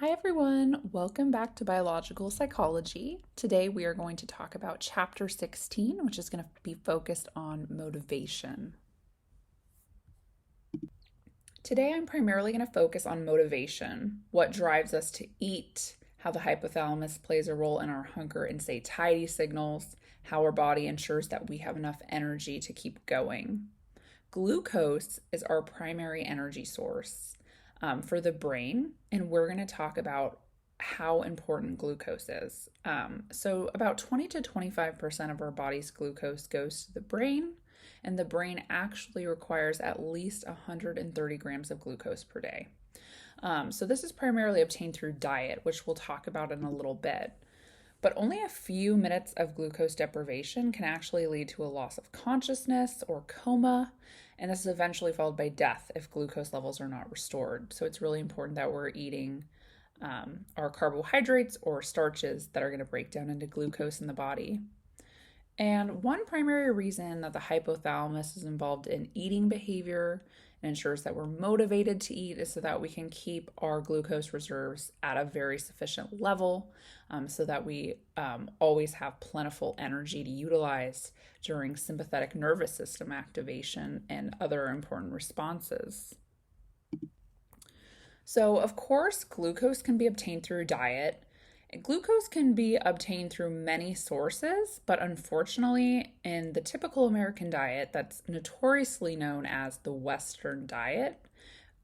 Hi everyone, welcome back to Biological Psychology. Today we are going to talk about Chapter 16, which is going to be focused on motivation. Today I'm primarily going to focus on motivation, what drives us to eat, how the hypothalamus plays a role in our hunger and satiety signals, how our body ensures that we have enough energy to keep going. Glucose is our primary energy source for the brain, and we're going to talk about how important glucose is. So, about 20 to 25% of our body's glucose goes to the brain, and the brain actually requires at least 130 grams of glucose per day. So, this is primarily obtained through diet, which we'll talk about in a little bit. But only a few minutes of glucose deprivation can actually lead to a loss of consciousness or coma, and this is eventually followed by death if glucose levels are not restored. So it's really important that we're eating our carbohydrates or starches that are going to break down into glucose in the body. And one primary reason that the hypothalamus is involved in eating behavior and ensures that we're motivated to eat is so that we can keep our glucose reserves at a very sufficient level, so that we always have plentiful energy to utilize during sympathetic nervous system activation and other important responses. So, of course, glucose can be obtained through diet. Glucose can be obtained through many sources, but unfortunately, in the typical American diet that's notoriously known as the Western diet,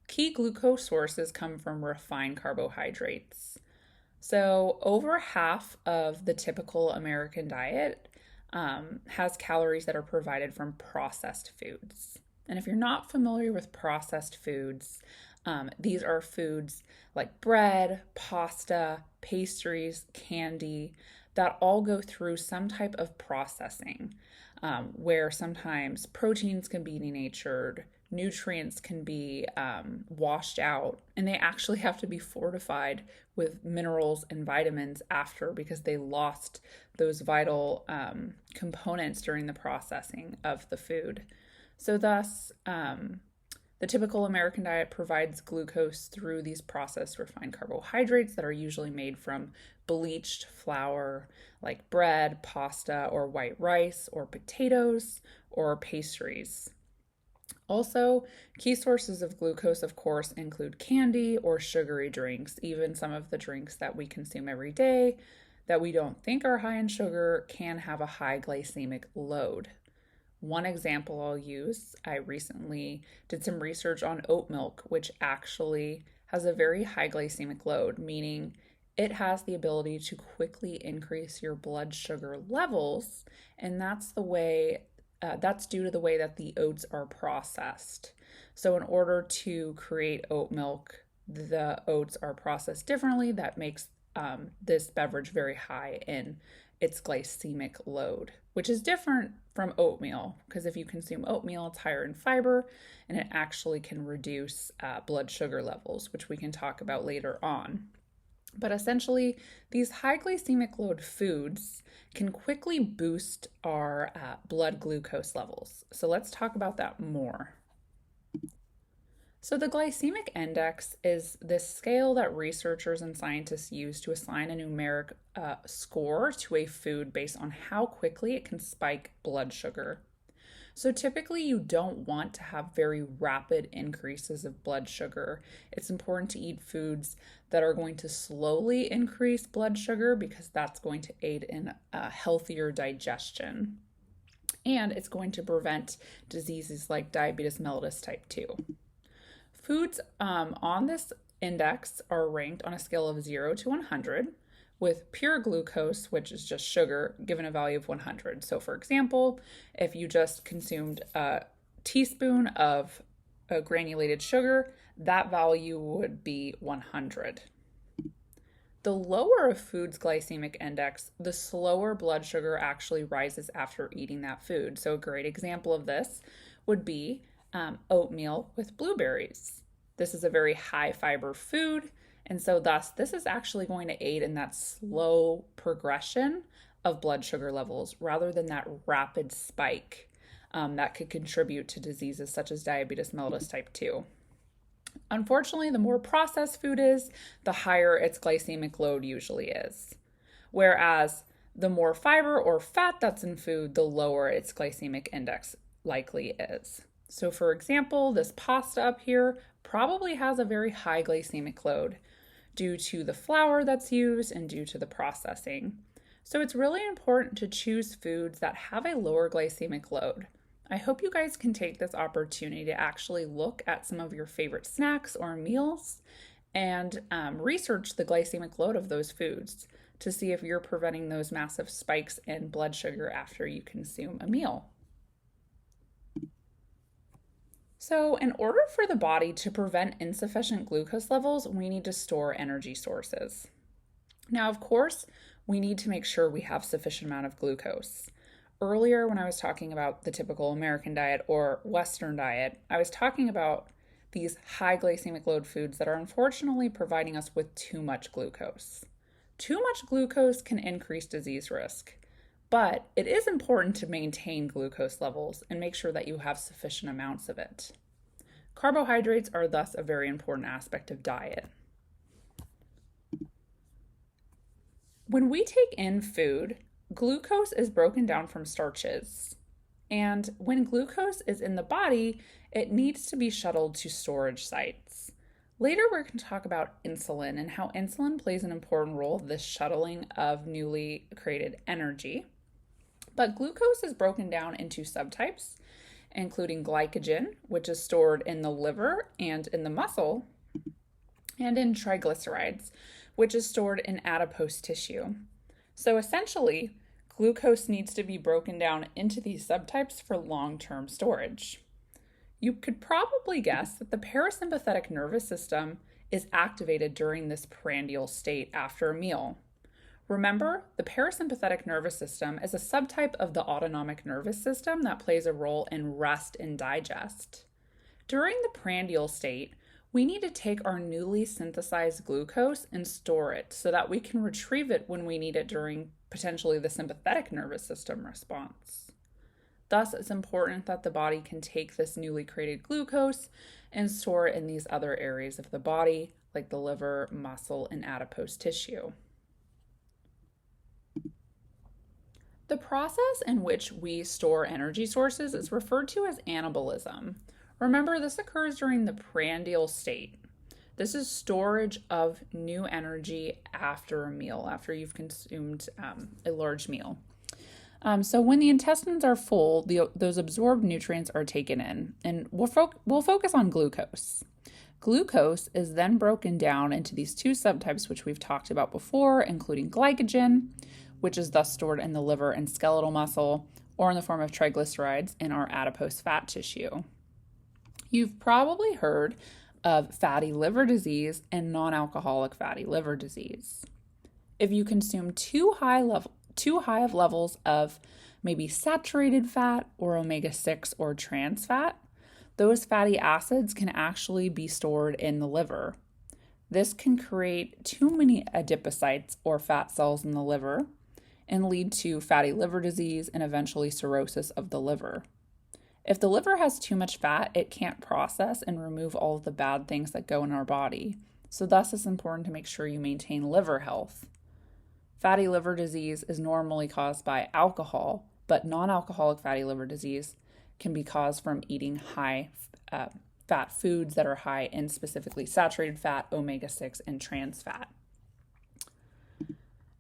key glucose sources come from refined carbohydrates. So, over half of the typical American diet has calories that are provided from processed foods. And if you're not familiar with processed foods, these are foods like bread, pasta, pastries, candy that all go through some type of processing, where sometimes proteins can be denatured, nutrients can be washed out, and they actually have to be fortified with minerals and vitamins after because they lost those vital components during the processing of the food. So, thus, the typical American diet provides glucose through these processed refined carbohydrates that are usually made from bleached flour like bread, pasta, or white rice, or potatoes, or pastries. Also, key sources of glucose, of course, include candy or sugary drinks. Even some of the drinks that we consume every day that we don't think are high in sugar can have a high glycemic load. One example I'll use, I recently did some research on oat milk, which actually has a very high glycemic load, meaning it has the ability to quickly increase your blood sugar levels, and that's due to the way that the oats are processed. So in order to create oat milk, the oats are processed differently. That makes this beverage very high in its glycemic load, which is different from oatmeal, because if you consume oatmeal, it's higher in fiber and it actually can reduce blood sugar levels, which we can talk about later on. But essentially, these high glycemic load foods can quickly boost our blood glucose levels. So let's talk about that more. So, the glycemic index is this scale that researchers and scientists use to assign a numeric score to a food based on how quickly it can spike blood sugar. So, typically, you don't want to have very rapid increases of blood sugar. It's important to eat foods that are going to slowly increase blood sugar because that's going to aid in a healthier digestion. And it's going to prevent diseases like diabetes mellitus type 2. Foods on this index are ranked on a scale of 0 to 100, with pure glucose, which is just sugar, given a value of 100. So, for example, if you just consumed a teaspoon of granulated sugar, that value would be 100. The lower a food's glycemic index, the slower blood sugar actually rises after eating that food. So, a great example of this would be oatmeal with blueberries. This is a very high fiber food, and so thus this is actually going to aid in that slow progression of blood sugar levels rather than that rapid spike that could contribute to diseases such as diabetes mellitus type 2. Unfortunately, the more processed food is, the higher its glycemic load usually is. Whereas the more fiber or fat that's in food, the lower its glycemic index likely is. So, for example, this pasta up here probably has a very high glycemic load due to the flour that's used and due to the processing. So, it's really important to choose foods that have a lower glycemic load. I hope you guys can take this opportunity to actually look at some of your favorite snacks or meals and research the glycemic load of those foods to see if you're preventing those massive spikes in blood sugar after you consume a meal. So, in order for the body to prevent insufficient glucose levels, we need to store energy sources. Now, of course, we need to make sure we have sufficient amount of glucose. Earlier, when I was talking about the typical American diet or Western diet, I was talking about these high glycemic load foods that are unfortunately providing us with too much glucose. Too much glucose can increase disease risk, but it is important to maintain glucose levels and make sure that you have sufficient amounts of it. Carbohydrates are thus a very important aspect of diet. When we take in food, glucose is broken down from starches. And when glucose is in the body, it needs to be shuttled to storage sites. Later, we're going to talk about insulin and how insulin plays an important role in this shuttling of newly created energy. But glucose is broken down into subtypes, including glycogen, which is stored in the liver and in the muscle, and in triglycerides, which is stored in adipose tissue. So essentially, glucose needs to be broken down into these subtypes for long-term storage. You could probably guess that the parasympathetic nervous system is activated during this prandial state after a meal. Remember, the parasympathetic nervous system is a subtype of the autonomic nervous system that plays a role in rest and digest. During the prandial state, we need to take our newly synthesized glucose and store it so that we can retrieve it when we need it during potentially the sympathetic nervous system response. Thus, it's important that the body can take this newly created glucose and store it in these other areas of the body, like the liver, muscle, and adipose tissue. The process in which we store energy sources is referred to as anabolism. Remember, this occurs during the prandial state. This is storage of new energy after a meal, after you've consumed a large meal. So when the intestines are full, those absorbed nutrients are taken in, and we'll focus on glucose. Glucose is then broken down into these two subtypes, which we've talked about before, including glycogen, which is thus stored in the liver and skeletal muscle, or in the form of triglycerides in our adipose fat tissue. You've probably heard of fatty liver disease and non-alcoholic fatty liver disease. If you consume too high of levels of maybe saturated fat or omega-6 or trans fat, those fatty acids can actually be stored in the liver. This can create too many adipocytes or fat cells in the liver and lead to fatty liver disease and eventually cirrhosis of the liver. If the liver has too much fat, it can't process and remove all of the bad things that go in our body. So thus it's important to make sure you maintain liver health. Fatty liver disease is normally caused by alcohol, but non-alcoholic fatty liver disease can be caused from eating high fat foods that are high in specifically saturated fat, omega-6, and trans fat.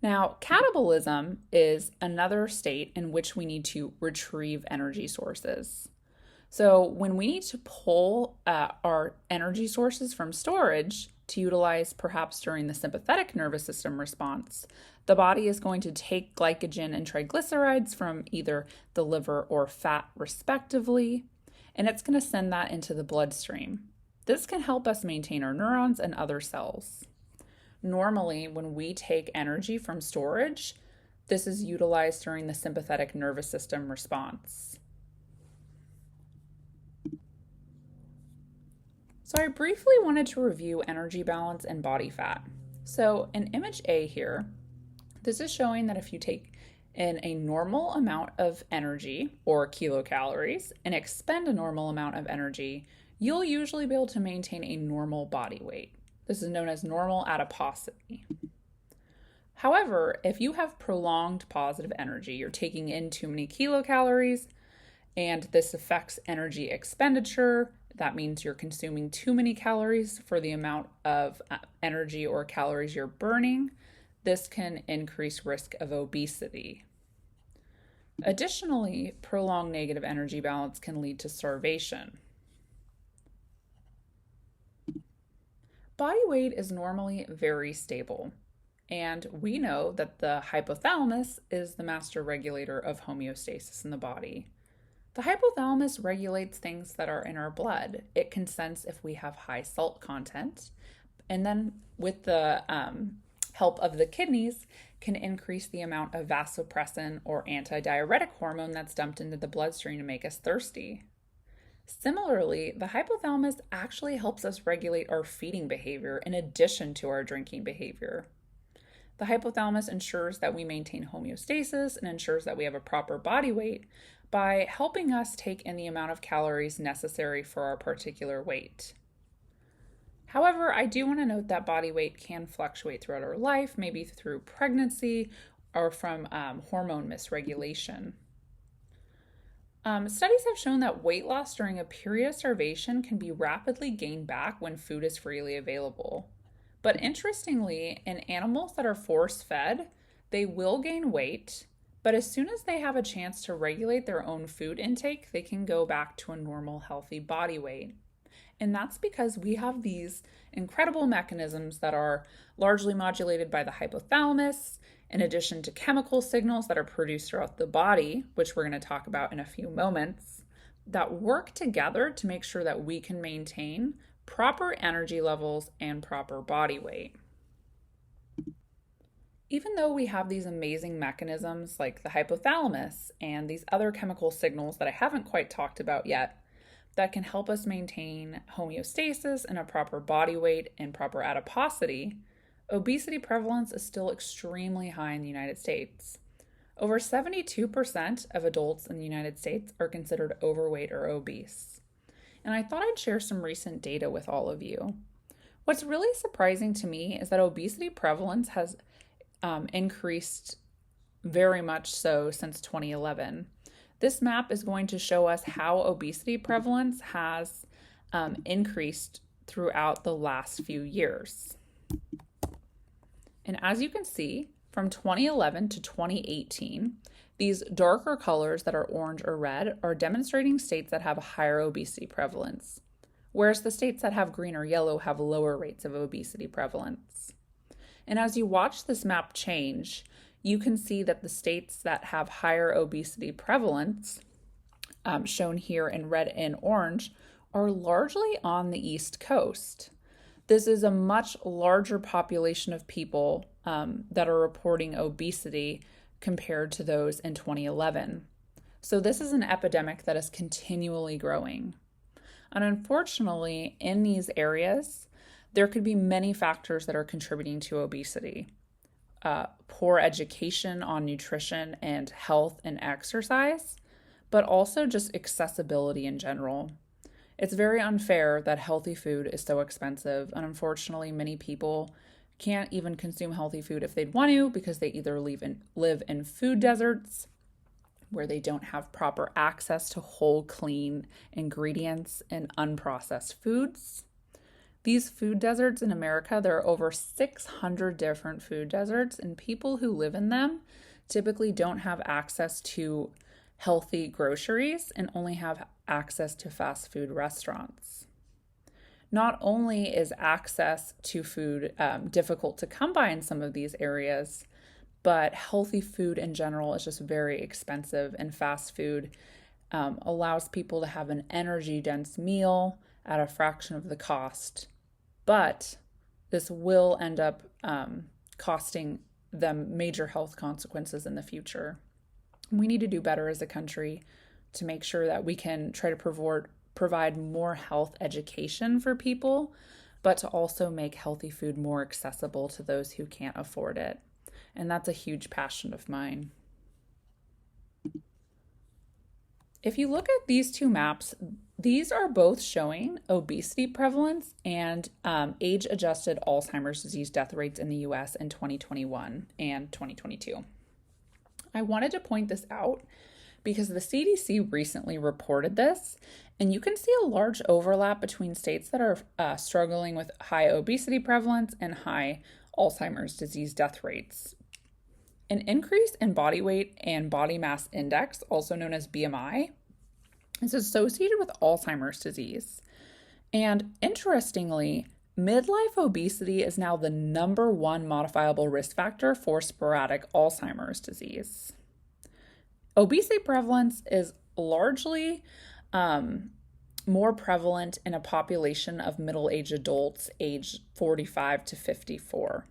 Now, catabolism is another state in which we need to retrieve energy sources. So when we need to pull our energy sources from storage to utilize perhaps during the sympathetic nervous system response, the body is going to take glycogen and triglycerides from either the liver or fat respectively, and it's going to send that into the bloodstream. This can help us maintain our neurons and other cells. Normally, when we take energy from storage, this is utilized during the sympathetic nervous system response. So I briefly wanted to review energy balance and body fat. So in image A here, this is showing that if you take in a normal amount of energy or kilocalories and expend a normal amount of energy, you'll usually be able to maintain a normal body weight. This is known as normal adiposity. However, if you have prolonged positive energy, you're taking in too many kilocalories, and this affects energy expenditure. That means you're consuming too many calories for the amount of energy or calories you're burning. This can increase risk of obesity. Additionally, prolonged negative energy balance can lead to starvation. Body weight is normally very stable, and we know that the hypothalamus is the master regulator of homeostasis in the body. The hypothalamus regulates things that are in our blood. It can sense if we have high salt content, and then with the help of the kidneys, can increase the amount of vasopressin or antidiuretic hormone that's dumped into the bloodstream to make us thirsty. Similarly, the hypothalamus actually helps us regulate our feeding behavior in addition to our drinking behavior. The hypothalamus ensures that we maintain homeostasis and ensures that we have a proper body weight by helping us take in the amount of calories necessary for our particular weight. However, I do want to note that body weight can fluctuate throughout our life, maybe through pregnancy or from hormone misregulation. Studies have shown that weight loss during a period of starvation can be rapidly gained back when food is freely available. But interestingly, in animals that are force-fed, they will gain weight, but as soon as they have a chance to regulate their own food intake, they can go back to a normal, healthy body weight. And that's because we have these incredible mechanisms that are largely modulated by the hypothalamus, in addition to chemical signals that are produced throughout the body, which we're going to talk about in a few moments, that work together to make sure that we can maintain proper energy levels and proper body weight. Even though we have these amazing mechanisms like the hypothalamus and these other chemical signals that I haven't quite talked about yet, that can help us maintain homeostasis and a proper body weight and proper adiposity, obesity prevalence is still extremely high in the United States. Over 72% of adults in the United States are considered overweight or obese. And I thought I'd share some recent data with all of you. What's really surprising to me is that obesity prevalence has increased very much so since 2011. This map is going to show us how obesity prevalence has increased throughout the last few years. And as you can see, from 2011 to 2018, these darker colors that are orange or red are demonstrating states that have a higher obesity prevalence, whereas the states that have green or yellow have lower rates of obesity prevalence. And as you watch this map change, you can see that the states that have higher obesity prevalence, shown here in red and orange, are largely on the East Coast. This is a much larger population of people that are reporting obesity compared to those in 2011. So this is an epidemic that is continually growing. And unfortunately, in these areas, there could be many factors that are contributing to obesity. Poor education on nutrition and health and exercise, but also just accessibility in general. It's very unfair that healthy food is so expensive, and unfortunately, many people can't even consume healthy food if they'd want to because they either live in food deserts where they don't have proper access to whole, clean ingredients and unprocessed foods. These food deserts in America, there are over 600 different food deserts, and people who live in them typically don't have access to healthy groceries and only have access to fast food restaurants. Not only is access to food difficult to come by in some of these areas, but healthy food in general is just very expensive, and fast food allows people to have an energy-dense meal at a fraction of the cost. But this will end up costing them major health consequences in the future. We need to do better as a country to make sure that we can try to provide more health education for people, but to also make healthy food more accessible to those who can't afford it. And that's a huge passion of mine. If you look at these two maps, These are both showing obesity prevalence and age-adjusted Alzheimer's disease death rates in the US in 2021 and 2022. I wanted to point this out because the CDC recently reported this, and you can see a large overlap between states that are struggling with high obesity prevalence and high Alzheimer's disease death rates. An increase in body weight and body mass index, also known as BMI, is associated with Alzheimer's disease. And interestingly, midlife obesity is now the number one modifiable risk factor for sporadic Alzheimer's disease. Obesity prevalence is largely more prevalent in a population of middle-aged adults aged 45 to 54.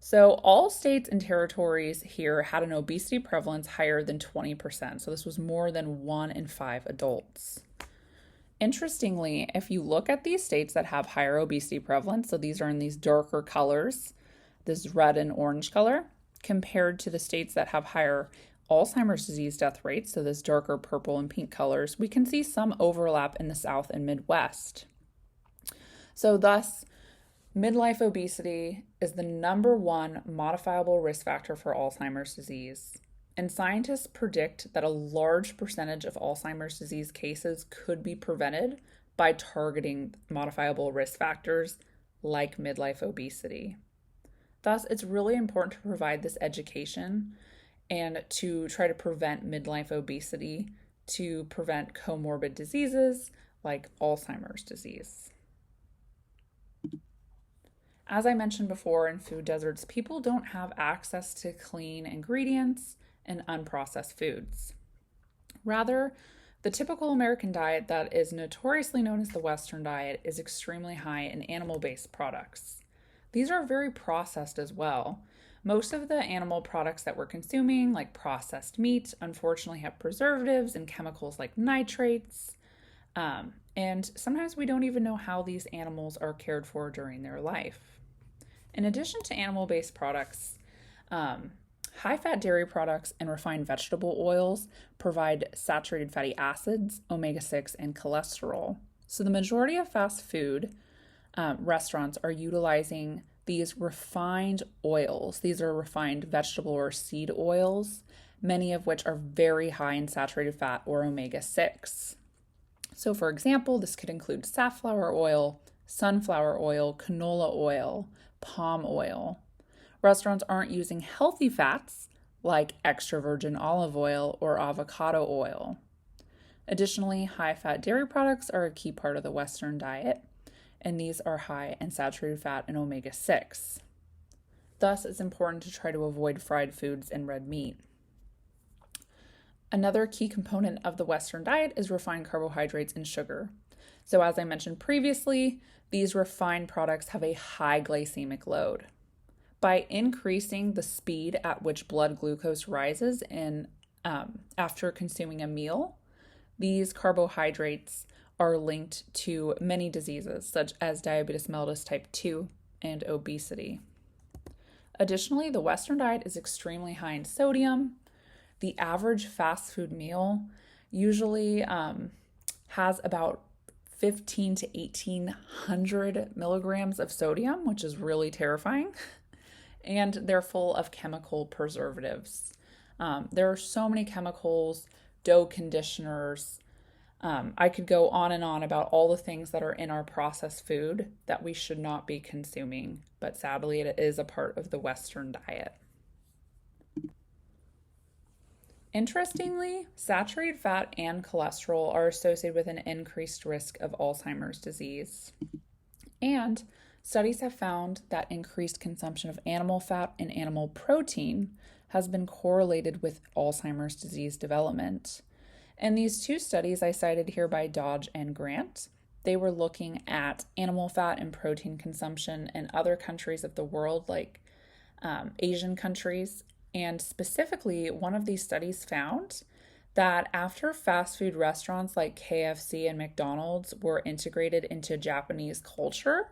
So all states and territories here had an obesity prevalence higher than 20%. So this was more than 1 in 5 adults. Interestingly, if you look at these states that have higher obesity prevalence, so these are in these darker colors, this red and orange color, compared to the states that have higher Alzheimer's disease death rates, so this darker purple and pink colors, we can see some overlap in the South and Midwest. So thus, midlife obesity is the number one modifiable risk factor for Alzheimer's disease, and scientists predict that a large percentage of Alzheimer's disease cases could be prevented by targeting modifiable risk factors like midlife obesity. Thus, it's really important to provide this education and to try to prevent midlife obesity, to prevent comorbid diseases like Alzheimer's disease. As I mentioned before, in food deserts, people don't have access to clean ingredients and unprocessed foods. Rather, the typical American diet that is notoriously known as the Western diet is extremely high in animal-based products. These are very processed as well. Most of the animal products that we're consuming, like processed meat, unfortunately have preservatives and chemicals like nitrates. And sometimes we don't even know how these animals are cared for during their life. In addition to animal-based products, high-fat dairy products and refined vegetable oils provide saturated fatty acids, omega-6, and cholesterol. So the majority of fast food restaurants are utilizing these refined oils. These are refined vegetable or seed oils, many of which are very high in saturated fat or omega-6. So for example, this could include safflower oil, sunflower oil, canola oil, palm oil. Restaurants aren't using healthy fats like extra virgin olive oil or avocado oil. Additionally, high-fat dairy products are a key part of the Western diet, and these are high in saturated fat and omega-6. Thus, it's important to try to avoid fried foods and red meat. Another key component of the Western diet is refined carbohydrates and sugar. So as I mentioned previously, these refined products have a high glycemic load. By increasing the speed at which blood glucose rises after consuming a meal, these carbohydrates are linked to many diseases such as diabetes mellitus type 2 and obesity. Additionally, the Western diet is extremely high in sodium. The average fast food meal usually has about 15 to 1800 milligrams of sodium, which is really terrifying. And they're full of chemical preservatives. There are so many chemicals, dough conditioners. I could go on and on about all the things that are in our processed food that we should not be consuming, but sadly it is a part of the Western diet. Interestingly, saturated fat and cholesterol are associated with an increased risk of Alzheimer's disease. And studies have found that increased consumption of animal fat and animal protein has been correlated with Alzheimer's disease development. And these two studies I cited here by Dodge and Grant, they were looking at animal fat and protein consumption in other countries of the world, like Asian countries. And specifically, one of these studies found that after fast food restaurants like KFC and McDonald's were integrated into Japanese culture,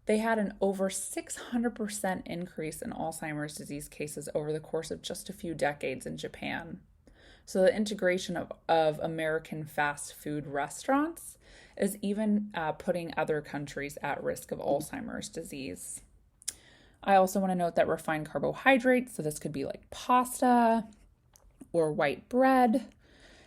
they had an over 600% increase in Alzheimer's disease cases over the course of just a few decades in Japan. So the integration of American fast food restaurants is even putting other countries at risk of Alzheimer's disease. I also want to note that refined carbohydrates, so this could be like pasta or white bread,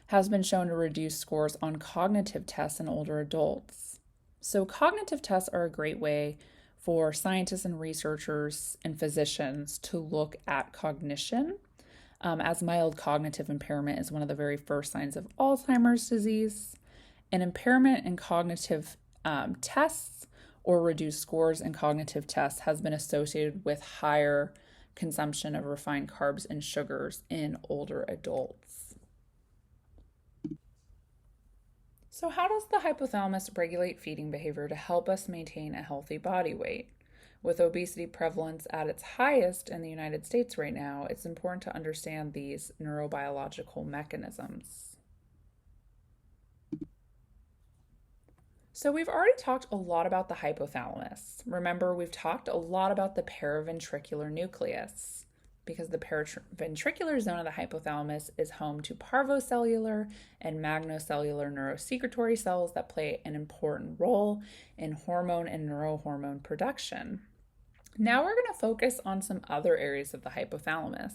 has been shown to reduce scores on cognitive tests in older adults. So cognitive tests are a great way for scientists and researchers and physicians to look at cognition, as mild cognitive impairment is one of the very first signs of Alzheimer's disease. An impairment in cognitive tests or reduced scores in cognitive tests has been associated with higher consumption of refined carbs and sugars in older adults. So how does the hypothalamus regulate feeding behavior to help us maintain a healthy body weight? With obesity prevalence at its highest in the United States right now, it's important to understand these neurobiological mechanisms. So we've already talked a lot about the hypothalamus. Remember, we've talked a lot about the paraventricular nucleus, because the paraventricular zone of the hypothalamus is home to parvocellular and magnocellular neurosecretory cells that play an important role in hormone and neurohormone production. Now we're going to focus on some other areas of the hypothalamus.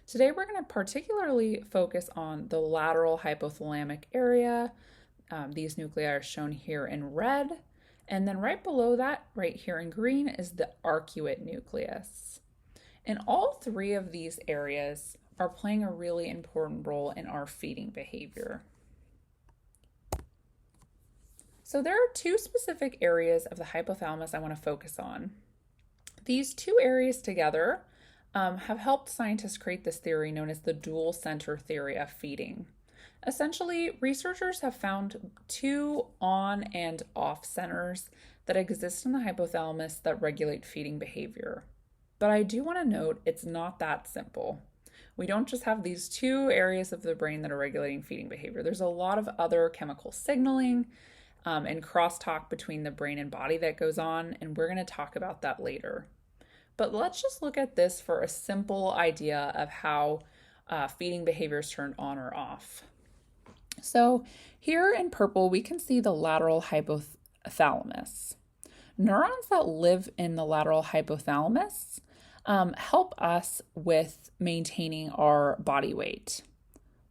Today we're going to particularly focus on the lateral hypothalamic area. These nuclei are shown here in red, and then right below that, right here in green, is the arcuate nucleus. And all three of these areas are playing a really important role in our feeding behavior. So there are two specific areas of the hypothalamus I want to focus on. These two areas together have helped scientists create this theory known as the dual center theory of feeding. Essentially, researchers have found two on and off centers that exist in the hypothalamus that regulate feeding behavior. But I do want to note it's not that simple. We don't just have these two areas of the brain that are regulating feeding behavior. There's a lot of other chemical signaling and crosstalk between the brain and body that goes on, and we're going to talk about that later. But let's just look at this for a simple idea of how feeding behavior is turned on or off. So here in purple, we can see the lateral hypothalamus. Neurons that live in the lateral hypothalamus help us with maintaining our body weight.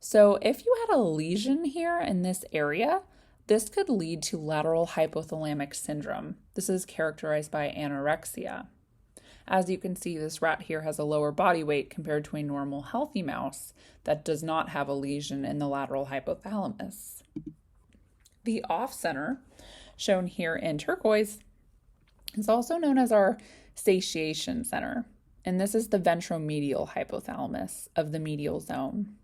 So if you had a lesion here in this area, this could lead to lateral hypothalamic syndrome. This is characterized by anorexia. As you can see, this rat here has a lower body weight compared to a normal healthy mouse that does not have a lesion in the lateral hypothalamus. The off center, shown here in turquoise, is also known as our satiation center, and this is the ventromedial hypothalamus of the medial zone.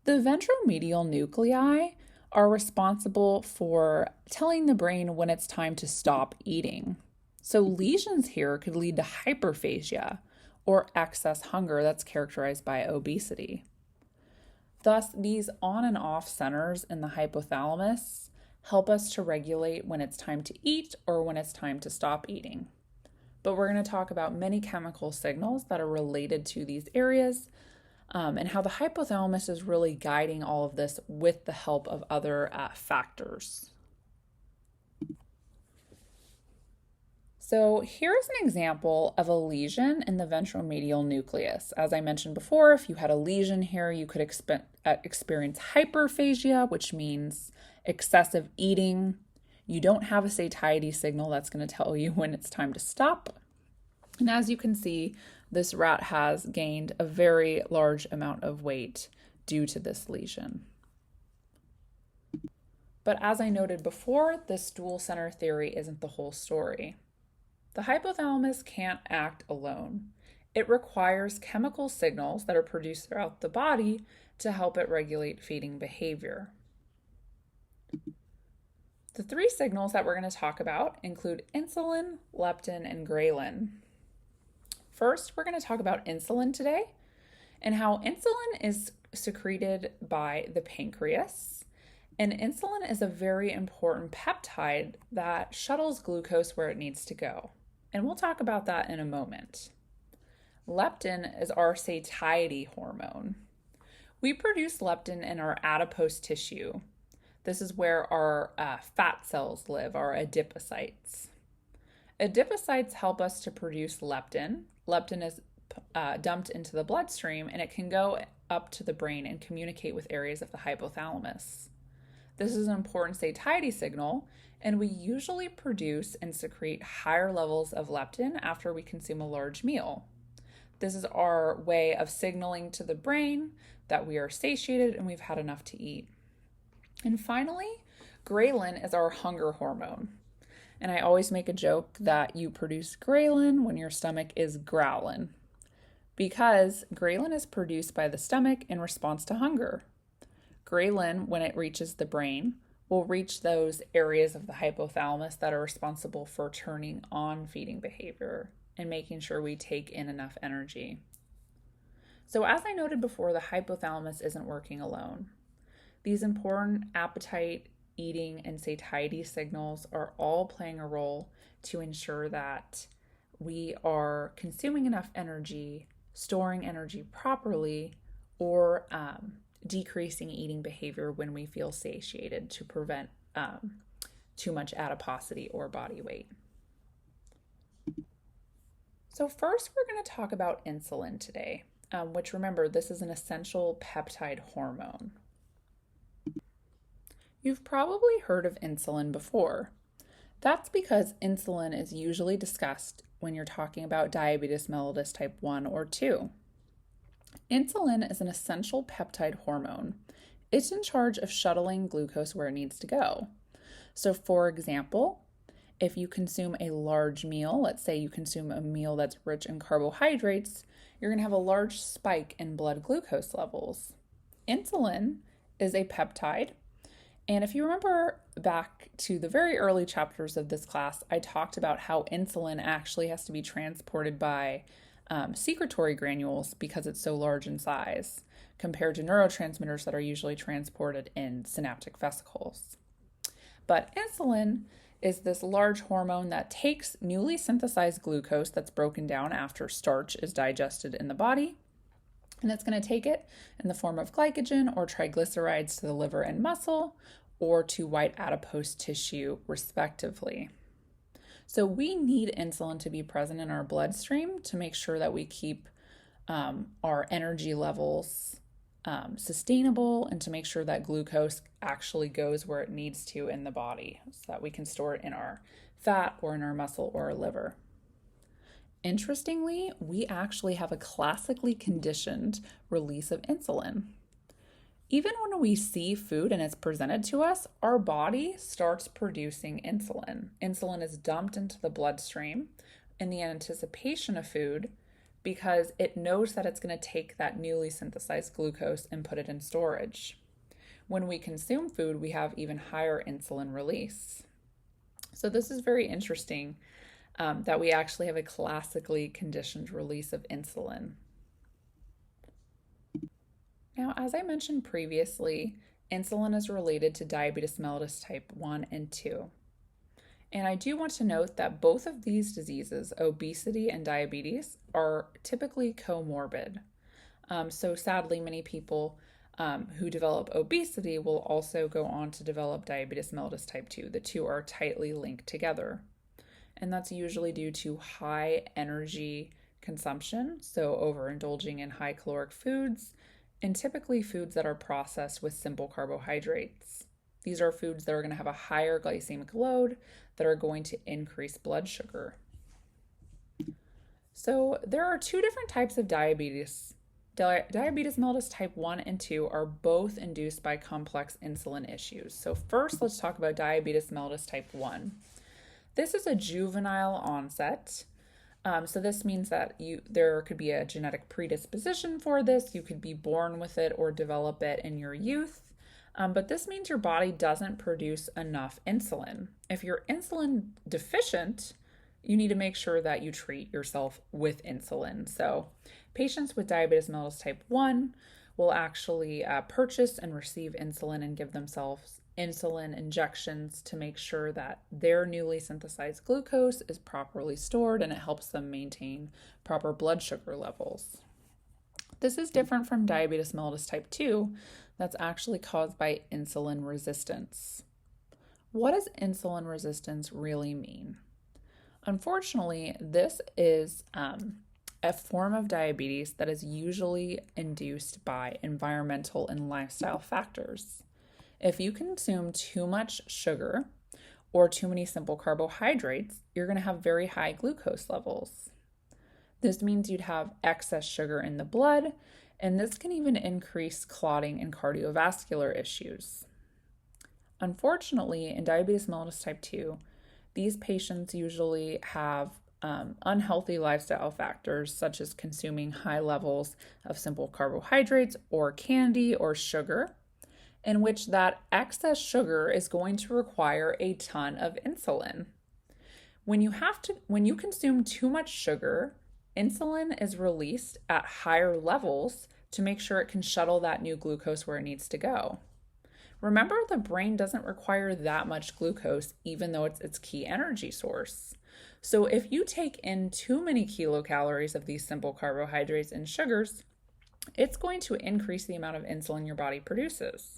The ventromedial nuclei are responsible for telling the brain when it's time to stop eating. So lesions here could lead to hyperphagia or excess hunger that's characterized by obesity. Thus, these on and off centers in the hypothalamus help us to regulate when it's time to eat or when it's time to stop eating. But we're going to talk about many chemical signals that are related to these areas and how the hypothalamus is really guiding all of this with the help of other factors. So here's an example of a lesion in the ventromedial nucleus. As I mentioned before, if you had a lesion here, you could experience hyperphagia, which means excessive eating. You don't have a satiety signal that's going to tell you when it's time to stop. And as you can see, this rat has gained a very large amount of weight due to this lesion. But as I noted before, this dual center theory isn't the whole story. The hypothalamus can't act alone. It requires chemical signals that are produced throughout the body to help it regulate feeding behavior. The three signals that we're going to talk about include insulin, leptin, and ghrelin. First, we're going to talk about insulin today and how insulin is secreted by the pancreas. And insulin is a very important peptide that shuttles glucose where it needs to go. And we'll talk about that in a moment. Leptin is our satiety hormone. We produce leptin in our adipose tissue. This is where our fat cells live, our adipocytes. Adipocytes help us to produce leptin. Leptin is dumped into the bloodstream, and it can go up to the brain and communicate with areas of the hypothalamus. This is an important satiety signal, and we usually produce and secrete higher levels of leptin after we consume a large meal. This is our way of signaling to the brain that we are satiated and we've had enough to eat. And finally, ghrelin is our hunger hormone. And I always make a joke that you produce ghrelin when your stomach is growling, because ghrelin is produced by the stomach in response to hunger. Ghrelin, when it reaches the brain, will reach those areas of the hypothalamus that are responsible for turning on feeding behavior and making sure we take in enough energy. So as I noted before, the hypothalamus isn't working alone. These important appetite, eating, and satiety signals are all playing a role to ensure that we are consuming enough energy, storing energy properly, or decreasing eating behavior when we feel satiated to prevent too much adiposity or body weight. So first, we're going to talk about insulin today, which, remember, this is an essential peptide hormone. You've probably heard of insulin before. That's because insulin is usually discussed when you're talking about diabetes mellitus type 1 or 2. Insulin is an essential peptide hormone. It's in charge of shuttling glucose where it needs to go. So for example, if you consume a large meal, let's say you consume a meal that's rich in carbohydrates, you're going to have a large spike in blood glucose levels. Insulin is a peptide. And if you remember back to the very early chapters of this class, I talked about how insulin actually has to be transported by secretory granules because it's so large in size, compared to neurotransmitters that are usually transported in synaptic vesicles. But insulin is this large hormone that takes newly synthesized glucose that's broken down after starch is digested in the body, and it's going to take it in the form of glycogen or triglycerides to the liver and muscle, or to white adipose tissue, respectively. So we need insulin to be present in our bloodstream to make sure that we keep our energy levels sustainable, and to make sure that glucose actually goes where it needs to in the body so that we can store it in our fat or in our muscle or our liver. Interestingly, we actually have a classically conditioned release of insulin. Even when we see food and it's presented to us, our body starts producing insulin. Insulin is dumped into the bloodstream in the anticipation of food because it knows that it's going to take that newly synthesized glucose and put it in storage. When we consume food, we have even higher insulin release. So this is very interesting that we actually have a classically conditioned release of insulin. Now, as I mentioned previously, insulin is related to diabetes mellitus type 1 and 2. And I do want to note that both of these diseases, obesity and diabetes, are typically comorbid. So sadly, many people who develop obesity will also go on to develop diabetes mellitus type 2. The two are tightly linked together. And that's usually due to high energy consumption, so overindulging in high caloric foods, and typically foods that are processed with simple carbohydrates. These are foods that are going to have a higher glycemic load that are going to increase blood sugar. So there are two different types of diabetes. Diabetes mellitus type 1 and 2 are both induced by complex insulin issues. So first, let's talk about diabetes mellitus type 1. This is a juvenile onset. So this means that there could be a genetic predisposition for this. You could be born with it or develop it in your youth. But this means your body doesn't produce enough insulin. If you're insulin deficient, you need to make sure that you treat yourself with insulin. So patients with diabetes mellitus type 1 will actually purchase and receive insulin and give themselves insulin injections to make sure that their newly synthesized glucose is properly stored and it helps them maintain proper blood sugar levels. This is different from diabetes mellitus type 2 that's actually caused by insulin resistance. What does insulin resistance really mean? Unfortunately, this is a form of diabetes that is usually induced by environmental and lifestyle factors. If you consume too much sugar or too many simple carbohydrates, you're going to have very high glucose levels. This means you'd have excess sugar in the blood, and this can even increase clotting and cardiovascular issues. Unfortunately, in diabetes mellitus type 2, these patients usually have unhealthy lifestyle factors such as consuming high levels of simple carbohydrates or candy or sugar, in which that excess sugar is going to require a ton of insulin. When you consume too much sugar, insulin is released at higher levels to make sure it can shuttle that new glucose where it needs to go. Remember, the brain doesn't require that much glucose, even though it's its key energy source. So if you take in too many kilocalories of these simple carbohydrates and sugars, it's going to increase the amount of insulin your body produces.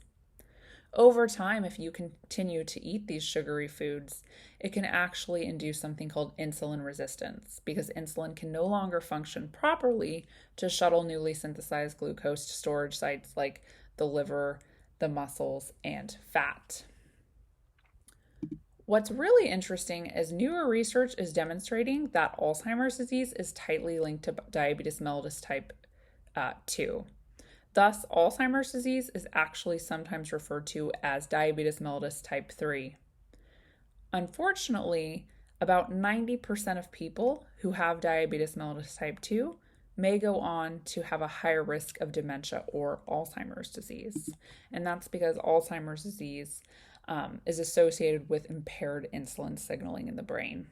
Over time, if you continue to eat these sugary foods, it can actually induce something called insulin resistance because insulin can no longer function properly to shuttle newly synthesized glucose to storage sites like the liver, the muscles, and fat. What's really interesting is newer research is demonstrating that Alzheimer's disease is tightly linked to diabetes mellitus type 2. Thus, Alzheimer's disease is actually sometimes referred to as diabetes mellitus type 3. Unfortunately, about 90% of people who have diabetes mellitus type 2 may go on to have a higher risk of dementia or Alzheimer's disease. And that's because Alzheimer's disease is associated with impaired insulin signaling in the brain.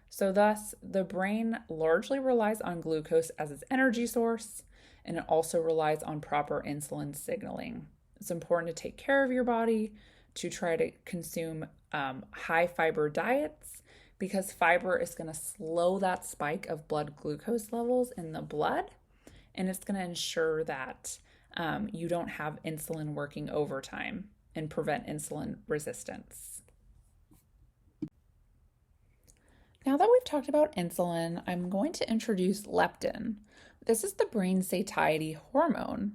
So thus, the brain largely relies on glucose as its energy source, and it also relies on proper insulin signaling. It's important to take care of your body, to try to consume high fiber diets, because fiber is going to slow that spike of blood glucose levels in the blood, and it's going to ensure that you don't have insulin working overtime and prevent insulin resistance. Now that we've talked about insulin, I'm going to introduce leptin. This is the brain satiety hormone.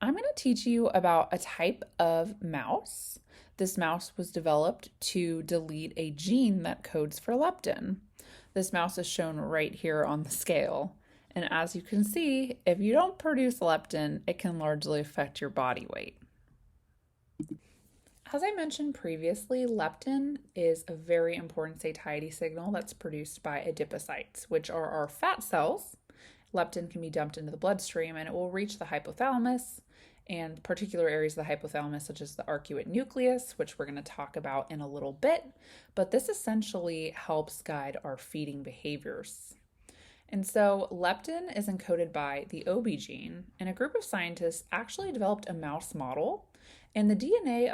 I'm going to teach you about a type of mouse. This mouse was developed to delete a gene that codes for leptin. This mouse is shown right here on the scale. And as you can see, if you don't produce leptin, it can largely affect your body weight. As I mentioned previously, leptin is a very important satiety signal that's produced by adipocytes, which are our fat cells. Leptin can be dumped into the bloodstream and it will reach the hypothalamus and particular areas of the hypothalamus, such as the arcuate nucleus, which we're going to talk about in a little bit. But this essentially helps guide our feeding behaviors. And so leptin is encoded by the OB gene, and a group of scientists actually developed a mouse model, and the DNA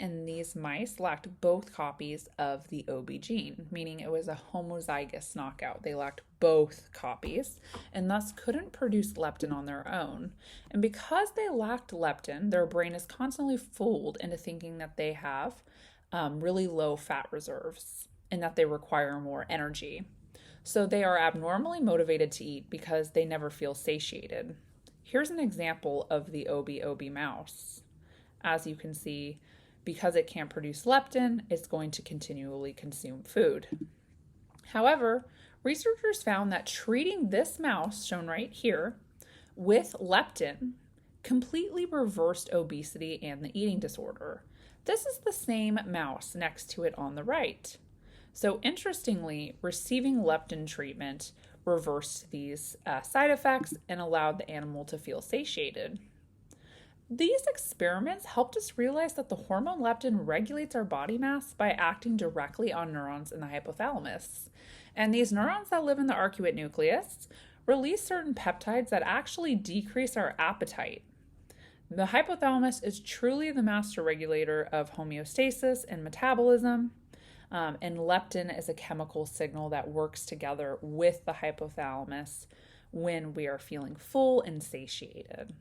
in these mice lacked both copies of the OB gene, meaning it was a homozygous knockout. They lacked both copies and thus couldn't produce leptin on their own. And because they lacked leptin, their brain is constantly fooled into thinking that they have really low fat reserves and that they require more energy. So they are abnormally motivated to eat because they never feel satiated. Here's an example of the OB mouse. As you can see, because it can't produce leptin, it's going to continually consume food. However, researchers found that treating this mouse, shown right here, with leptin completely reversed obesity and the eating disorder. This is the same mouse next to it on the right. So interestingly, receiving leptin treatment reversed these side effects and allowed the animal to feel satiated. These experiments helped us realize that the hormone leptin regulates our body mass by acting directly on neurons in the hypothalamus. And these neurons that live in the arcuate nucleus release certain peptides that actually decrease our appetite. The hypothalamus is truly the master regulator of homeostasis and metabolism, and leptin is a chemical signal that works together with the hypothalamus, when we are feeling full and satiated.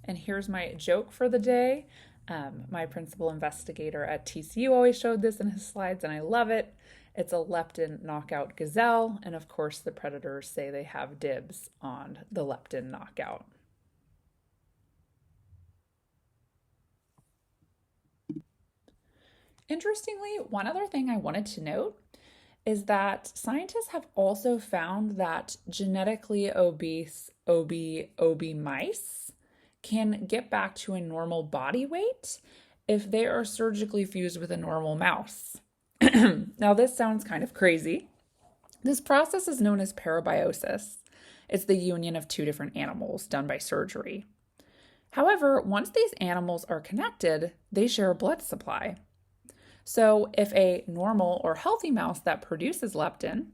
And here's my joke for the day. My principal investigator at TCU always showed this in his slides, and I love it. It's a leptin knockout gazelle, and of course the predators say they have dibs on the leptin knockout. Interestingly, one other thing I wanted to note is that scientists have also found that genetically obese OB mice can get back to a normal body weight if they are surgically fused with a normal mouse. Now, this sounds kind of crazy. This process is known as parabiosis. It's the union of two different animals done by surgery. However, once these animals are connected, they share a blood supply. So if a normal or healthy mouse that produces leptin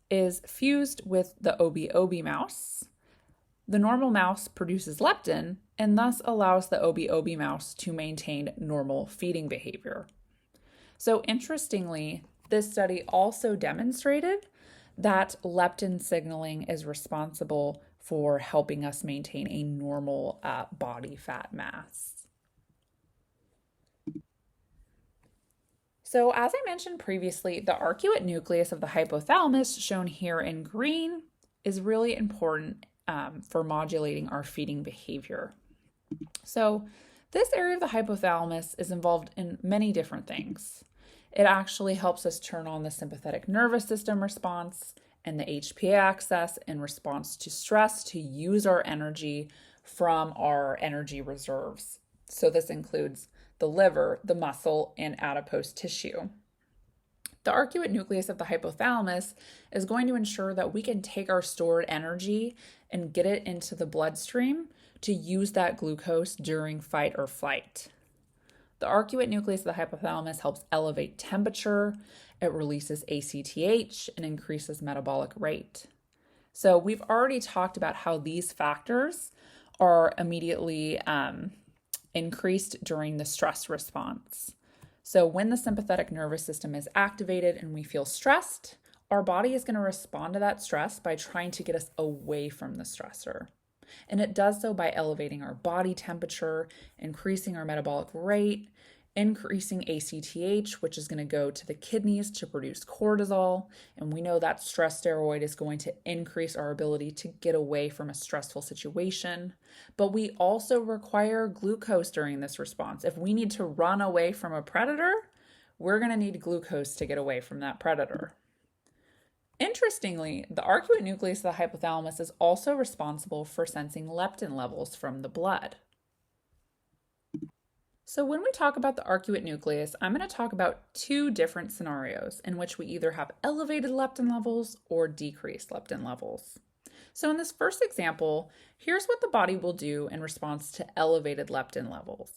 is fused with the OB mouse, the normal mouse produces leptin and thus allows the OB mouse to maintain normal feeding behavior. So interestingly, this study also demonstrated that leptin signaling is responsible for helping us maintain a normal body fat mass. So as I mentioned previously, the arcuate nucleus of the hypothalamus, shown here in green, is really important for modulating our feeding behavior. So this area of the hypothalamus is involved in many different things. It actually helps us turn on the sympathetic nervous system response and the HPA axis in response to stress to use our energy from our energy reserves. So this includes the liver, the muscle, and adipose tissue. The arcuate nucleus of the hypothalamus is going to ensure that we can take our stored energy and get it into the bloodstream to use that glucose during fight or flight. The arcuate nucleus of the hypothalamus helps elevate temperature, it releases ACTH, and increases metabolic rate. So we've already talked about how these factors are immediately increased during the stress response. So when the sympathetic nervous system is activated and we feel stressed, our body is going to respond to that stress by trying to get us away from the stressor. And it does so by elevating our body temperature, increasing our metabolic rate, increasing ACTH, which is going to go to the kidneys to produce cortisol. And we know that stress steroid is going to increase our ability to get away from a stressful situation. But we also require glucose during this response. If we need to run away from a predator, we're going to need glucose to get away from that predator. Interestingly, the arcuate nucleus of the hypothalamus is also responsible for sensing leptin levels from the blood. So when we talk about the arcuate nucleus, I'm going to talk about two different scenarios in which we either have elevated leptin levels or decreased leptin levels. So in this first example, here's what the body will do in response to elevated leptin levels.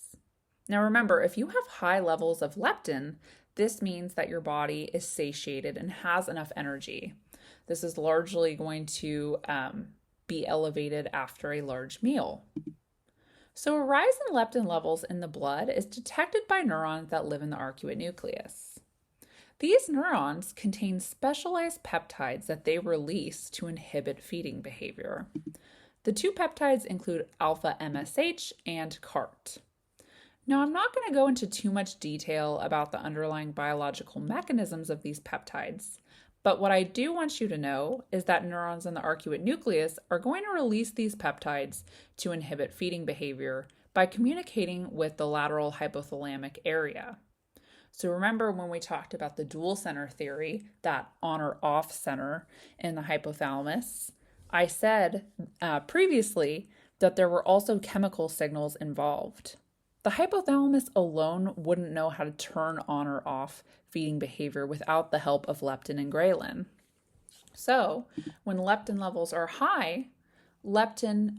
Now remember, if you have high levels of leptin, this means that your body is satiated and has enough energy. This is largely going to be elevated after a large meal. So a rise in leptin levels in the blood is detected by neurons that live in the arcuate nucleus. These neurons contain specialized peptides that they release to inhibit feeding behavior. The two peptides include alpha MSH and CART. Now, I'm not going to go into too much detail about the underlying biological mechanisms of these peptides, but what I do want you to know is that neurons in the arcuate nucleus are going to release these peptides to inhibit feeding behavior by communicating with the lateral hypothalamic area. So remember when we talked about the dual center theory, that on or off center in the hypothalamus, I said previously that there were also chemical signals involved. The hypothalamus alone wouldn't know how to turn on or off feeding behavior without the help of leptin and ghrelin. So when leptin levels are high, leptin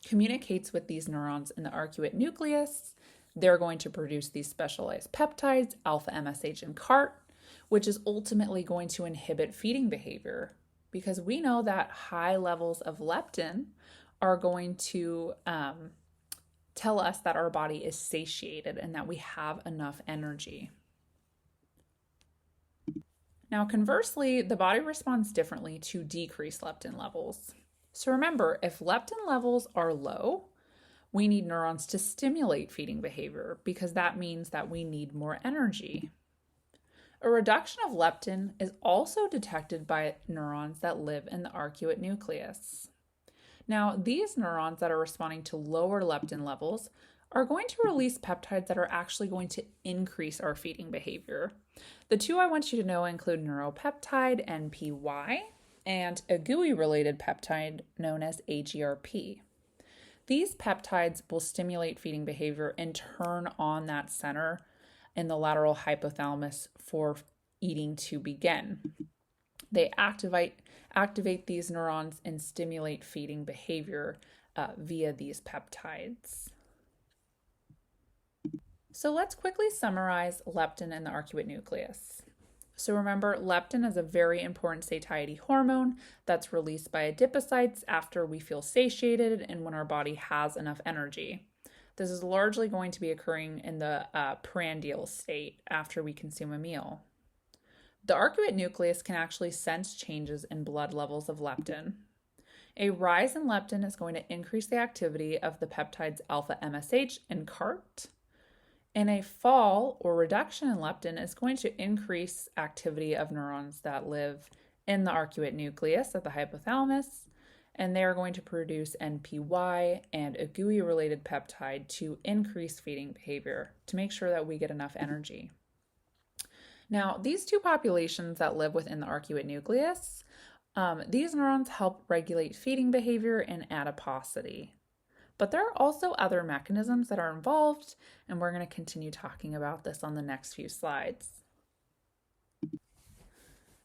communicates with these neurons in the arcuate nucleus. They're going to produce these specialized peptides, alpha MSH and CART, which is ultimately going to inhibit feeding behavior because we know that high levels of leptin are going to tell us that our body is satiated and that we have enough energy. Now, conversely, the body responds differently to decreased leptin levels. So remember, if leptin levels are low, we need neurons to stimulate feeding behavior because that means that we need more energy. A reduction of leptin is also detected by neurons that live in the arcuate nucleus. Now, these neurons that are responding to lower leptin levels are going to release peptides that are actually going to increase our feeding behavior. The two I want you to know include neuropeptide, NPY, and a GUI-related peptide known as HERP. These peptides will stimulate feeding behavior and turn on that center in the lateral hypothalamus for eating to begin. They activate these neurons and stimulate feeding behavior via these peptides. So let's quickly summarize leptin and the arcuate nucleus. So remember, leptin is a very important satiety hormone that's released by adipocytes after we feel satiated and when our body has enough energy. This is largely going to be occurring in the prandial state after we consume a meal. The arcuate nucleus can actually sense changes in blood levels of leptin. A rise in leptin is going to increase the activity of the peptides alpha MSH and CART. And a fall or reduction in leptin is going to increase activity of neurons that live in the arcuate nucleus at the hypothalamus, and they are going to produce NPY and a GUI-related peptide to increase feeding behavior to make sure that we get enough energy. Now, these two populations that live within the arcuate nucleus, these neurons help regulate feeding behavior and adiposity. But there are also other mechanisms that are involved, and we're going to continue talking about this on the next few slides.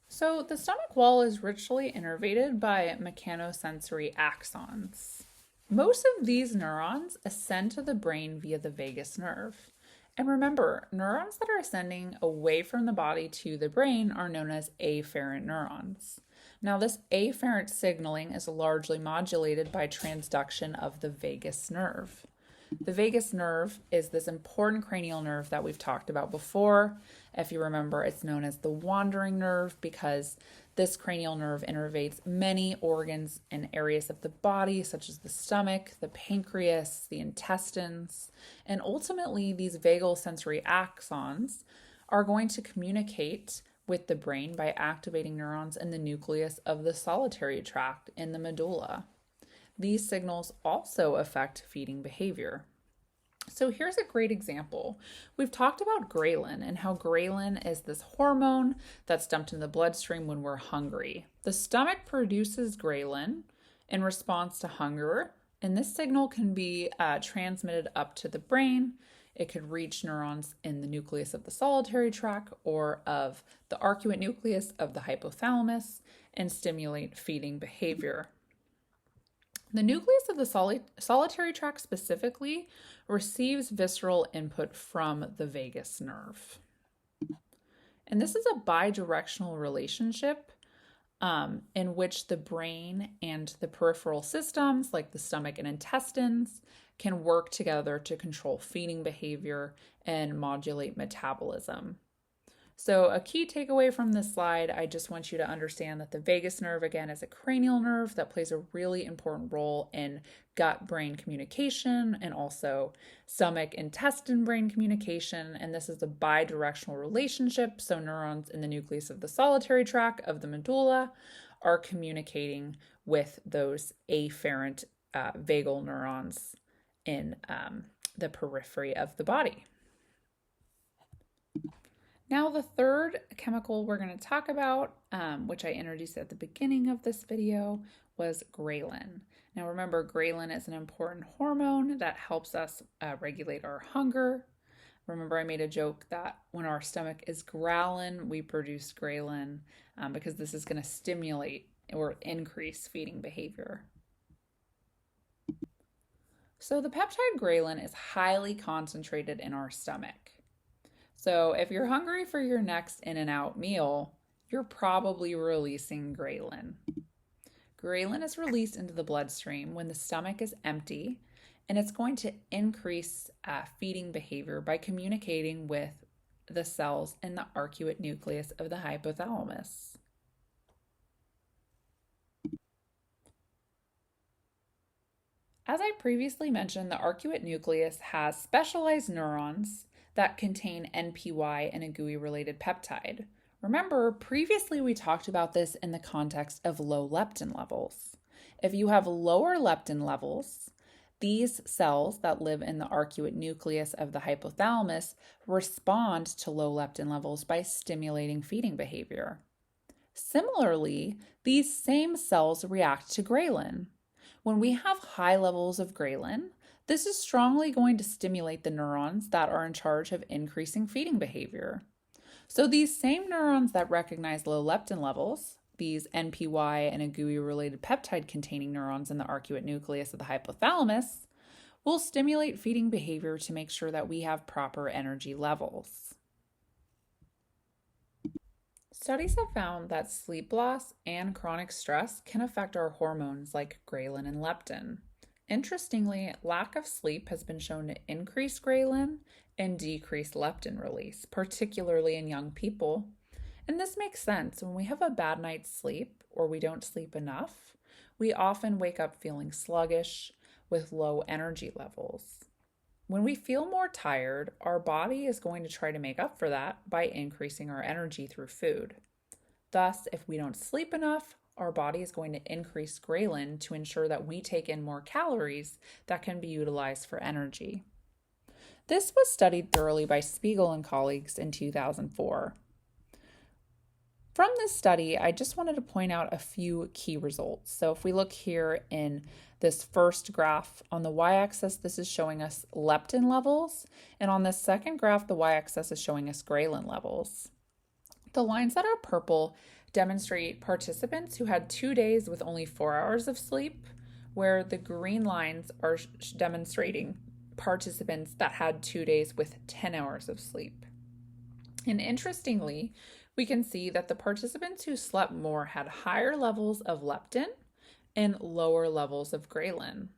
So the stomach wall is richly innervated by mechanosensory axons. Most of these neurons ascend to the brain via the vagus nerve. And remember, neurons that are ascending away from the body to the brain are known as afferent neurons. Now, this afferent signaling is largely modulated by transduction of the vagus nerve. The vagus nerve is this important cranial nerve that we've talked about before. If you remember, it's known as the wandering nerve because this cranial nerve innervates many organs and areas of the body, such as the stomach, the pancreas, the intestines, and ultimately these vagal sensory axons are going to communicate with the brain by activating neurons in the nucleus of the solitary tract in the medulla. These signals also affect feeding behavior. So here's a great example. We've talked about ghrelin and how ghrelin is this hormone that's dumped in the bloodstream when we're hungry. The stomach produces ghrelin in response to hunger, and this signal can be transmitted up to the brain. It could reach neurons in the nucleus of the solitary tract or of the arcuate nucleus of the hypothalamus and stimulate feeding behavior. The nucleus of the solitary tract specifically receives visceral input from the vagus nerve. And this is a bidirectional relationship in which the brain and the peripheral systems, like the stomach and intestines, can work together to control feeding behavior and modulate metabolism. So a key takeaway from this slide, I just want you to understand that the vagus nerve, again, is a cranial nerve that plays a really important role in gut-brain communication and also stomach-intestine-brain communication. And this is a bidirectional relationship. So neurons in the nucleus of the solitary tract of the medulla are communicating with those afferent vagal neurons in the periphery of the body. Now, the third chemical we're going to talk about, which I introduced at the beginning of this video, was ghrelin. Now, remember, ghrelin is an important hormone that helps us regulate our hunger. Remember, I made a joke that when our stomach is growling, we produce ghrelin because this is going to stimulate or increase feeding behavior. So the peptide ghrelin is highly concentrated in our stomach. So if you're hungry for your next In-N-Out meal, you're probably releasing ghrelin. Ghrelin is released into the bloodstream when the stomach is empty, and it's going to increase feeding behavior by communicating with the cells in the arcuate nucleus of the hypothalamus. As I previously mentioned, the arcuate nucleus has specialized neurons that contain NPY and a GUI-related peptide. Remember, previously we talked about this in the context of low leptin levels. If you have lower leptin levels, these cells that live in the arcuate nucleus of the hypothalamus respond to low leptin levels by stimulating feeding behavior. Similarly, these same cells react to ghrelin. When we have high levels of ghrelin, this is strongly going to stimulate the neurons that are in charge of increasing feeding behavior. So these same neurons that recognize low leptin levels, these NPY and a GUI-related peptide-containing neurons in the arcuate nucleus of the hypothalamus, will stimulate feeding behavior to make sure that we have proper energy levels. Studies have found that sleep loss and chronic stress can affect our hormones like ghrelin and leptin. Interestingly, lack of sleep has been shown to increase ghrelin and decrease leptin release, particularly in young people. And this makes sense. When we have a bad night's sleep or we don't sleep enough, we often wake up feeling sluggish with low energy levels. When we feel more tired, our body is going to try to make up for that by increasing our energy through food. Thus, if we don't sleep enough, our body is going to increase ghrelin to ensure that we take in more calories that can be utilized for energy. This was studied thoroughly by Spiegel and colleagues in 2004. From this study, I just wanted to point out a few key results. So if we look here in this first graph on the y-axis, this is showing us leptin levels, and on this second graph, the y-axis is showing us ghrelin levels. The lines that are purple demonstrate participants who had 2 days with only 4 hours of sleep, where the green lines are demonstrating participants that had 2 days with 10 hours of sleep. And interestingly, we can see that the participants who slept more had higher levels of leptin and lower levels of ghrelin.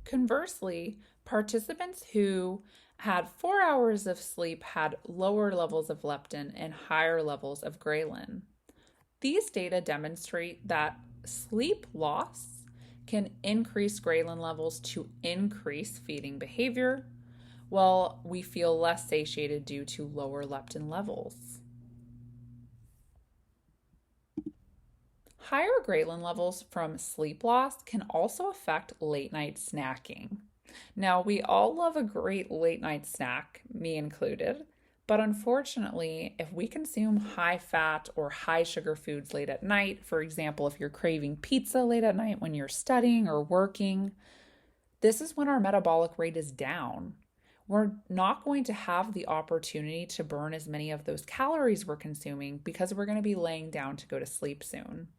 Conversely, participants who had 4 hours of sleep had lower levels of leptin and higher levels of ghrelin. These data demonstrate that sleep loss can increase ghrelin levels to increase feeding behavior, while we feel less satiated due to lower leptin levels. Higher ghrelin levels from sleep loss can also affect late night snacking. Now, we all love a great late night snack, me included, but unfortunately, if we consume high fat or high sugar foods late at night, for example, if you're craving pizza late at night when you're studying or working, this is when our metabolic rate is down. We're not going to have the opportunity to burn as many of those calories we're consuming because we're going to be laying down to go to sleep soon.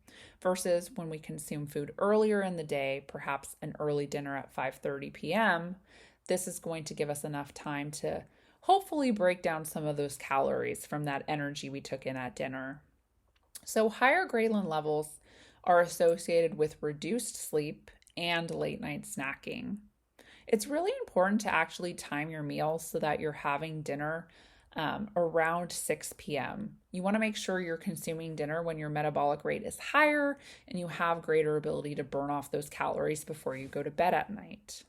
Versus when we consume food earlier in the day, perhaps an early dinner at 5:30 p.m., this is going to give us enough time to hopefully break down some of those calories from that energy we took in at dinner. So higher ghrelin levels are associated with reduced sleep and late night snacking. It's really important to actually time your meals so that you're having dinner around 6 p.m. You want to make sure you're consuming dinner when your metabolic rate is higher and you have greater ability to burn off those calories before you go to bed at night.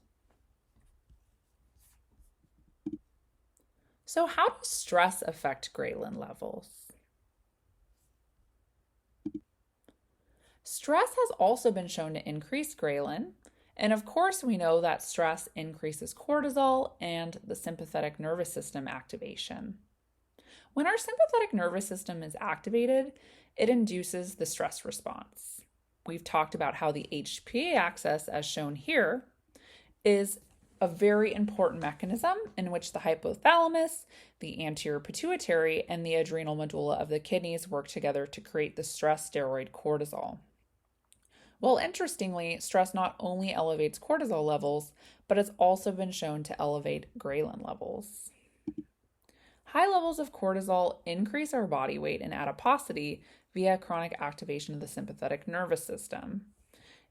So how does stress affect ghrelin levels? Stress has also been shown to increase ghrelin. And of course, we know that stress increases cortisol and the sympathetic nervous system activation. When our sympathetic nervous system is activated, it induces the stress response. We've talked about how the HPA axis, as shown here, is a very important mechanism in which the hypothalamus, the anterior pituitary, and the adrenal medulla of the kidneys work together to create the stress steroid cortisol. Well, interestingly, stress not only elevates cortisol levels, but it's also been shown to elevate ghrelin levels. High levels of cortisol increase our body weight and adiposity via chronic activation of the sympathetic nervous system.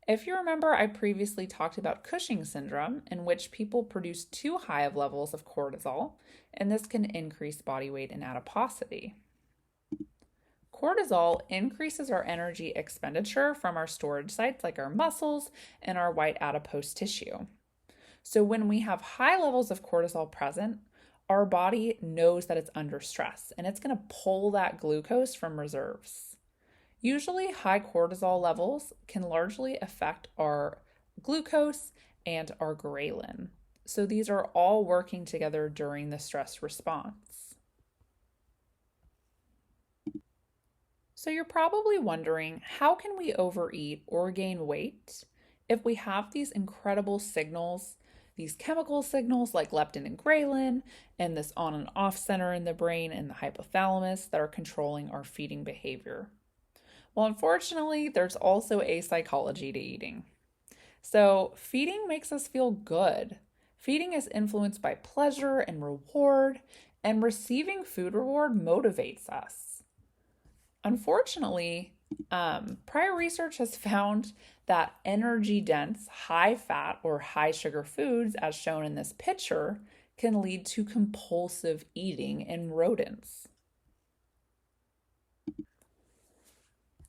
If you remember, I previously talked about Cushing's syndrome, in which people produce too high of levels of cortisol, and this can increase body weight and adiposity. Cortisol increases our energy expenditure from our storage sites like our muscles and our white adipose tissue. So when we have high levels of cortisol present, our body knows that it's under stress and it's going to pull that glucose from reserves. Usually, high cortisol levels can largely affect our glucose and our ghrelin. So these are all working together during the stress response. So you're probably wondering, how can we overeat or gain weight if we have these incredible signals, these chemical signals like leptin and ghrelin, and this on and off center in the brain and the hypothalamus that are controlling our feeding behavior? Well, unfortunately, there's also a psychology to eating. So feeding makes us feel good. Feeding is influenced by pleasure and reward, and receiving food reward motivates us. Unfortunately, prior research has found that energy-dense, high-fat or high-sugar foods, as shown in this picture, can lead to compulsive eating in rodents.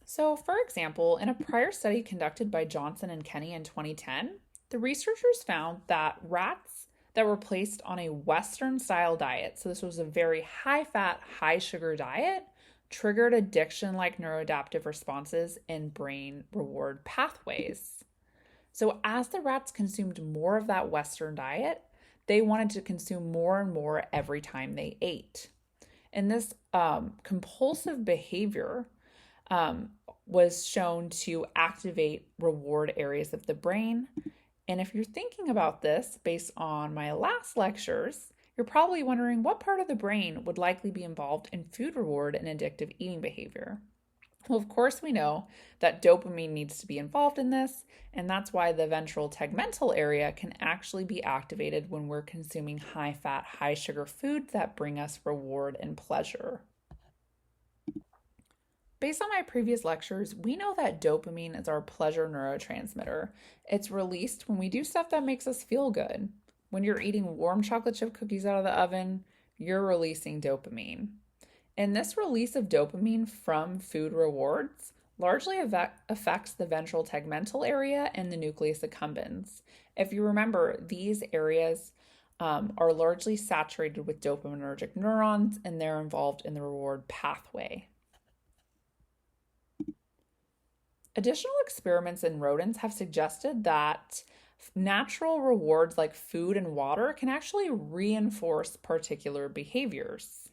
So, for example, in a prior study conducted by Johnson and Kenny in 2010, the researchers found that rats that were placed on a Western-style diet, so this was a very high-fat, high-sugar diet, triggered addiction-like neuroadaptive responses in brain reward pathways. So as the rats consumed more of that Western diet, they wanted to consume more and more every time they ate. And this compulsive behavior was shown to activate reward areas of the brain. And if you're thinking about this based on my last lectures, you're probably wondering what part of the brain would likely be involved in food reward and addictive eating behavior. Well, of course, we know that dopamine needs to be involved in this, and that's why the ventral tegmental area can actually be activated when we're consuming high-fat, high-sugar foods that bring us reward and pleasure. Based on my previous lectures, we know that dopamine is our pleasure neurotransmitter. It's released when we do stuff that makes us feel good. When you're eating warm chocolate chip cookies out of the oven, you're releasing dopamine. And this release of dopamine from food rewards largely affects the ventral tegmental area and the nucleus accumbens. If you remember, these areas are largely saturated with dopaminergic neurons, and they're involved in the reward pathway. Additional experiments in rodents have suggested that natural rewards like food and water can actually reinforce particular behaviors.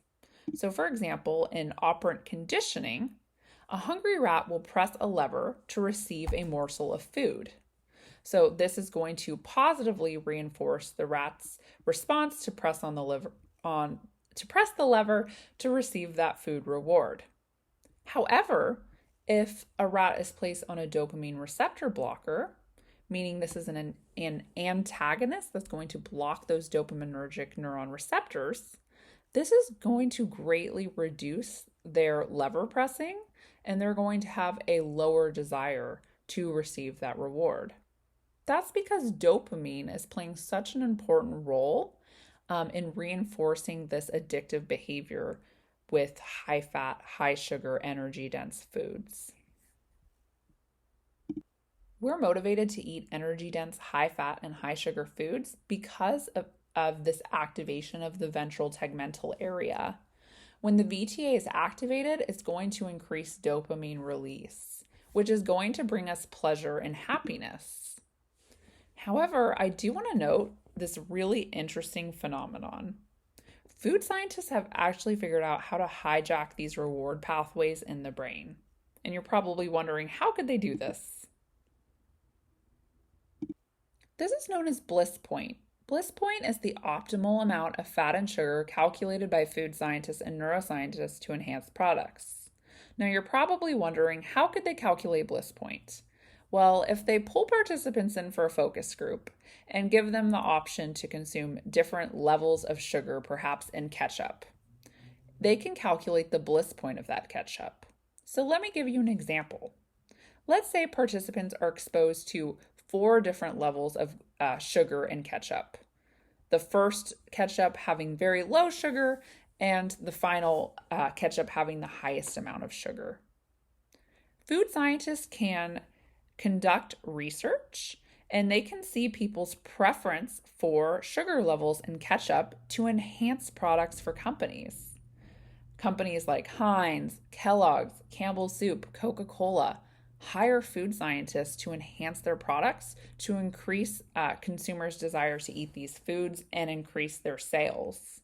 So, for example, in operant conditioning, a hungry rat will press a lever to receive a morsel of food. So this is going to positively reinforce the rat's response to press the lever to receive that food reward. However, if a rat is placed on a dopamine receptor blocker, meaning this is an antagonist that's going to block those dopaminergic neuron receptors, this is going to greatly reduce their lever pressing, and they're going to have a lower desire to receive that reward. That's because dopamine is playing such an important role in reinforcing this addictive behavior with high-fat, high-sugar, energy-dense foods. We're motivated to eat energy-dense, high-fat, and high-sugar foods because of this activation of the ventral tegmental area. When the VTA is activated, it's going to increase dopamine release, which is going to bring us pleasure and happiness. However, I do want to note this really interesting phenomenon. Food scientists have actually figured out how to hijack these reward pathways in the brain. And you're probably wondering, how could they do this? This is known as bliss point. Bliss point is the optimal amount of fat and sugar calculated by food scientists and neuroscientists to enhance products. Now you're probably wondering, how could they calculate bliss point? Well, if they pull participants in for a focus group and give them the option to consume different levels of sugar, perhaps in ketchup, they can calculate the bliss point of that ketchup. So let me give you an example. Let's say participants are exposed to 4 different levels of sugar in ketchup. The first ketchup having very low sugar, and the final ketchup having the highest amount of sugar. Food scientists can conduct research and they can see people's preference for sugar levels in ketchup to enhance products for companies. Companies like Heinz, Kellogg's, Campbell's Soup, Coca-Cola hire food scientists to enhance their products to increase consumers' desire to eat these foods and increase their sales.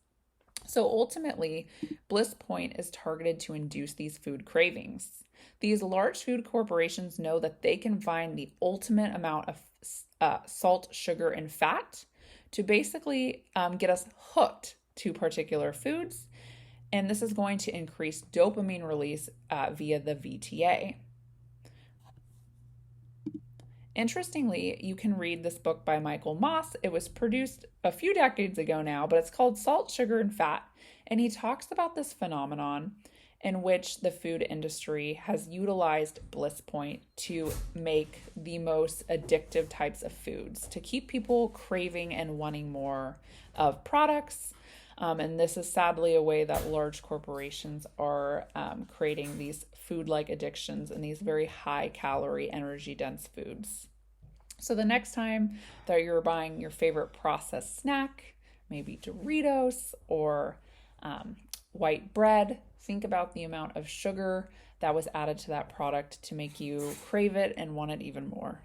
So ultimately, Bliss Point is targeted to induce these food cravings. These large food corporations know that they can find the ultimate amount of salt, sugar, and fat to basically get us hooked to particular foods. And this is going to increase dopamine release via the VTA. Interestingly, you can read this book by Michael Moss. It was produced a few decades ago now, but it's called Salt, Sugar, and Fat. And he talks about this phenomenon in which the food industry has utilized Bliss Point to make the most addictive types of foods to keep people craving and wanting more of products. And this is sadly a way that large corporations are creating these food-like addictions and these very high-calorie, energy-dense foods. So the next time that you're buying your favorite processed snack, maybe Doritos or white bread, think about the amount of sugar that was added to that product to make you crave it and want it even more.